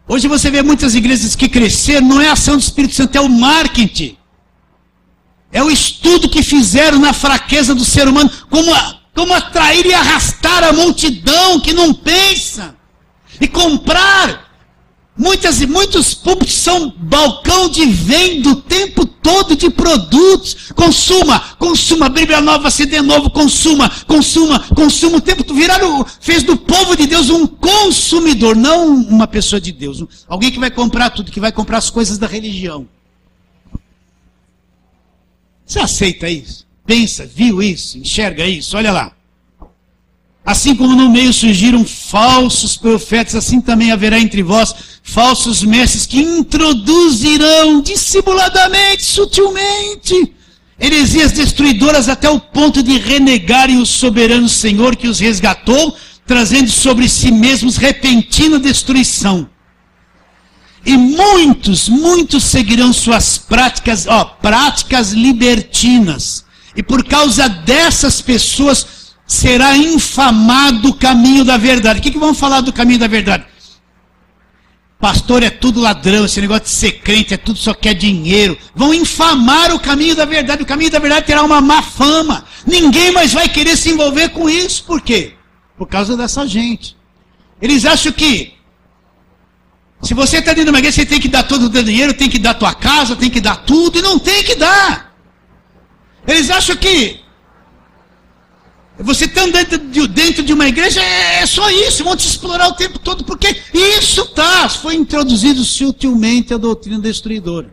Hoje você vê muitas igrejas que cresceram, não é a ação do Espírito Santo, é o marketing. É o estudo que fizeram na fraqueza do ser humano, como atrair e arrastar a multidão que não pensa. E comprar. Muitos públicos são balcão de venda o tempo todo de produtos. Consuma, Bíblia Nova, CD novo, consuma. O tempo todo fez do povo de Deus um consumidor, não uma pessoa de Deus. Alguém que vai comprar tudo, que vai comprar as coisas da religião. Você aceita isso? Pensa, viu isso? Enxerga isso? Olha lá. Assim como no meio surgiram falsos profetas, assim também haverá entre vós falsos mestres que introduzirão dissimuladamente, sutilmente, heresias destruidoras até o ponto de renegarem o soberano Senhor que os resgatou, trazendo sobre si mesmos repentina destruição. E muitos seguirão suas práticas libertinas. E por causa dessas pessoas será infamado o caminho da verdade. O que vão falar do caminho da verdade? Pastor é tudo ladrão, esse negócio de ser crente é tudo só quer dinheiro. Vão infamar o caminho da verdade. O caminho da verdade terá uma má fama. Ninguém mais vai querer se envolver com isso. Por quê? Por causa dessa gente. Eles acham que se você está dentro de uma igreja, você tem que dar todo o teu dinheiro, tem que dar tua casa, tem que dar tudo, e não tem que dar. Eles acham que você estando dentro de uma igreja é só isso, vão te explorar o tempo todo, porque isso foi introduzido sutilmente a doutrina destruidora.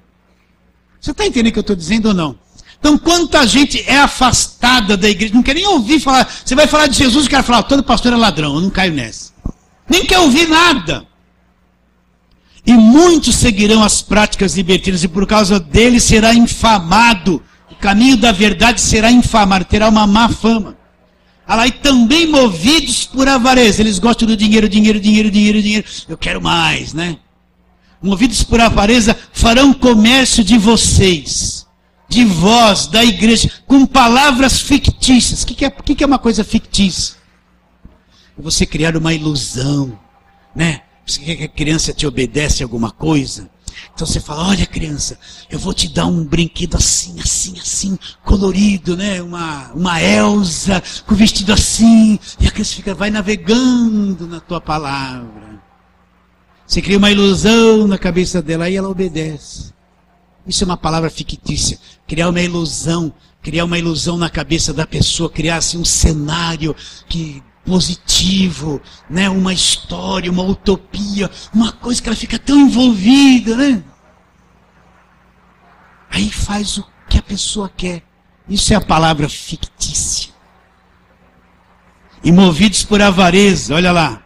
Você está entendendo o que eu estou dizendo ou não? Então, quanta gente é afastada da igreja, não quer nem ouvir falar, você vai falar de Jesus, o cara fala, todo pastor é ladrão, eu não caio nessa. Nem quer ouvir nada. E muitos seguirão as práticas libertinas, e por causa deles será infamado. O caminho da verdade será infamado, terá uma má fama. E também movidos por avareza. Eles gostam do dinheiro. Eu quero mais, né? Movidos por avareza, farão comércio de vocês, de vós, da igreja, com palavras fictícias. O que é uma coisa fictícia? É você criar uma ilusão, né? Você quer que a criança te obedece a alguma coisa? Então você fala, olha criança, eu vou te dar um brinquedo assim, colorido, né? Uma Elsa com vestido assim. E a criança vai navegando na tua palavra. Você cria uma ilusão na cabeça dela e ela obedece. Isso é uma palavra fictícia. Criar uma ilusão na cabeça da pessoa, criar assim um cenário positivo, né? Uma história, uma utopia, uma coisa que ela fica tão envolvida, né? Aí faz o que a pessoa quer. Isso é a palavra fictícia. E movidos por avareza, olha lá,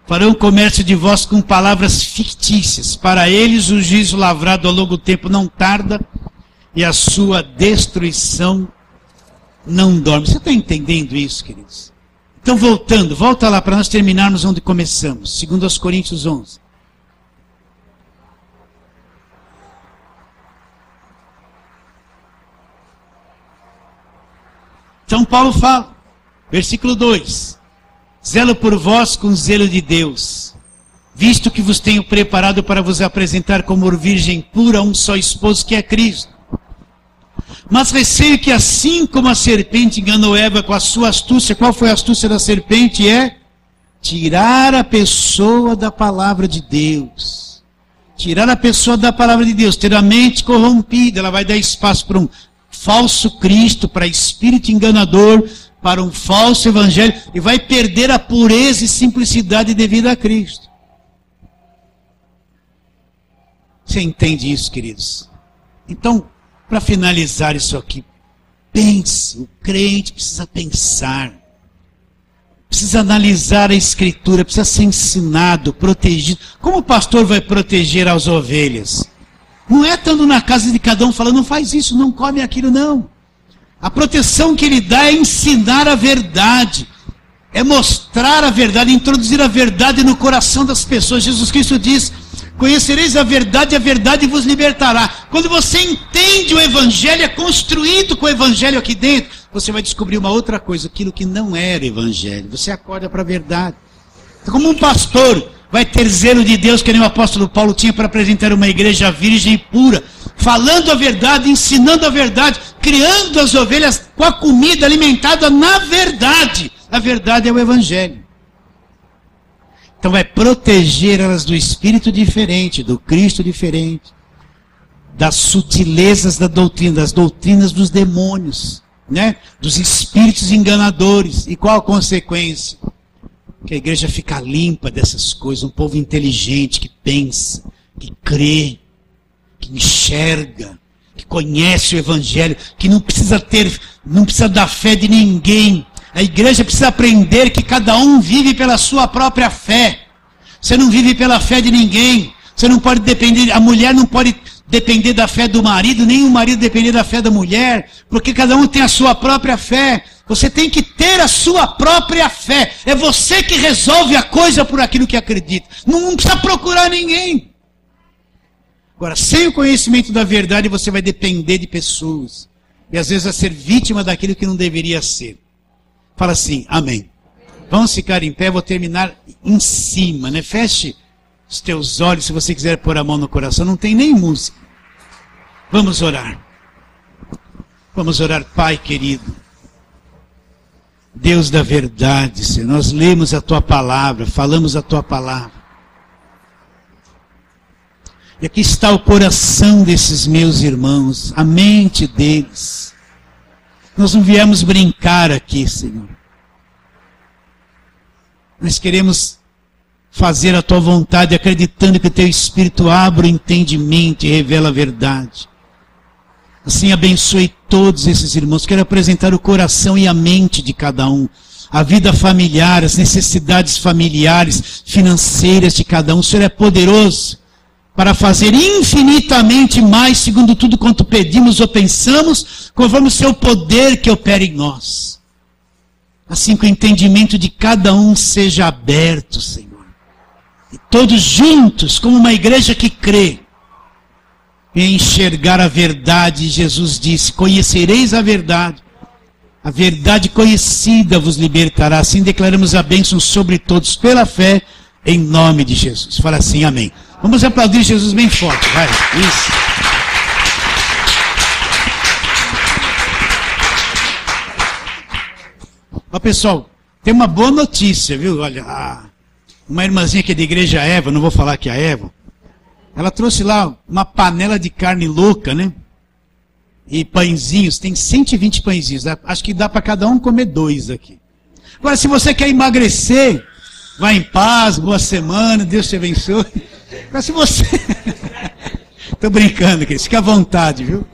farão comércio de vós com palavras fictícias. Para eles o juízo lavrado ao longo tempo não tarda e a sua destruição não dorme. Você está entendendo isso, queridos? Então, volta lá para nós terminarmos onde começamos. 2 Coríntios 11. Então, Paulo fala, versículo 2. Zelo por vós com zelo de Deus, visto que vos tenho preparado para vos apresentar como virgem pura a um só esposo que é Cristo. Mas receio que assim como a serpente enganou Eva com a sua astúcia, qual foi a astúcia da serpente? É tirar a pessoa da palavra de Deus. Tirar a pessoa da palavra de Deus, ter a mente corrompida, ela vai dar espaço para um falso Cristo, para espírito enganador, para um falso evangelho, e vai perder a pureza e simplicidade devida a Cristo. Você entende isso, queridos? Então, para finalizar isso aqui, pense, o crente precisa pensar, precisa analisar a Escritura, precisa ser ensinado, protegido. Como o pastor vai proteger as ovelhas? Não é estando na casa de cada um falando, não faz isso, não come aquilo, não. A proteção que ele dá é ensinar a verdade, é mostrar a verdade, introduzir a verdade no coração das pessoas. Jesus Cristo diz: conhecereis a verdade vos libertará. Quando você entende o Evangelho, é construído com o Evangelho aqui dentro, você vai descobrir uma outra coisa, aquilo que não era Evangelho. Você acorda para a verdade. Então, como um pastor vai ter zelo de Deus, que nem o apóstolo Paulo tinha para apresentar uma igreja virgem e pura, falando a verdade, ensinando a verdade, criando as ovelhas com a comida alimentada na verdade. A verdade é o Evangelho. Então vai proteger elas do espírito diferente, do Cristo diferente, das sutilezas da doutrina, das doutrinas dos demônios, né? Dos espíritos enganadores. E qual a consequência? Que a igreja fica limpa dessas coisas, um povo inteligente, que pensa, que crê, que enxerga, que conhece o Evangelho, que não precisa da fé de ninguém. A igreja precisa aprender que cada um vive pela sua própria fé. Você não vive pela fé de ninguém. Você não pode depender, a mulher não pode depender da fé do marido, nem o marido depender da fé da mulher, porque cada um tem a sua própria fé. Você tem que ter a sua própria fé. É você que resolve a coisa por aquilo que acredita. Não precisa procurar ninguém. Agora, sem o conhecimento da verdade, você vai depender de pessoas. E às vezes vai ser vítima daquilo que não deveria ser. Fala assim, amém. Vamos ficar em pé, vou terminar em cima, né? Feche os teus olhos, se você quiser pôr a mão no coração. Não tem nem música. Vamos orar. Vamos orar, Pai querido. Deus da verdade, Senhor. Nós lemos a Tua palavra, falamos a Tua palavra. E aqui está o coração desses meus irmãos, a mente deles. Nós não viemos brincar aqui, Senhor. Nós queremos fazer a Tua vontade, acreditando que o Teu Espírito abre o entendimento e revela a verdade. Assim abençoe todos esses irmãos. Quero apresentar o coração e a mente de cada um. A vida familiar, as necessidades familiares, financeiras de cada um. O Senhor é poderoso para fazer infinitamente mais, segundo tudo quanto pedimos ou pensamos, conforme o Seu poder que opera em nós. Assim que o entendimento de cada um seja aberto, Senhor. E todos juntos, como uma igreja que crê, em enxergar a verdade. Jesus disse, conhecereis a verdade conhecida vos libertará. Assim declaramos a bênção sobre todos pela fé, em nome de Jesus. Fala assim, amém. Vamos aplaudir Jesus bem forte, vai. Isso. Ó, pessoal, tem uma boa notícia, viu? Olha, uma irmãzinha aqui da igreja Eva, não vou falar que é a Eva, ela trouxe lá uma panela de carne louca, né? E pãezinhos, tem 120 pãezinhos. Acho que dá para cada um comer 2 aqui. Agora, se você quer emagrecer, vá em paz, boa semana, Deus te abençoe. Agora, se você... Estou brincando, querido, fica à vontade, viu?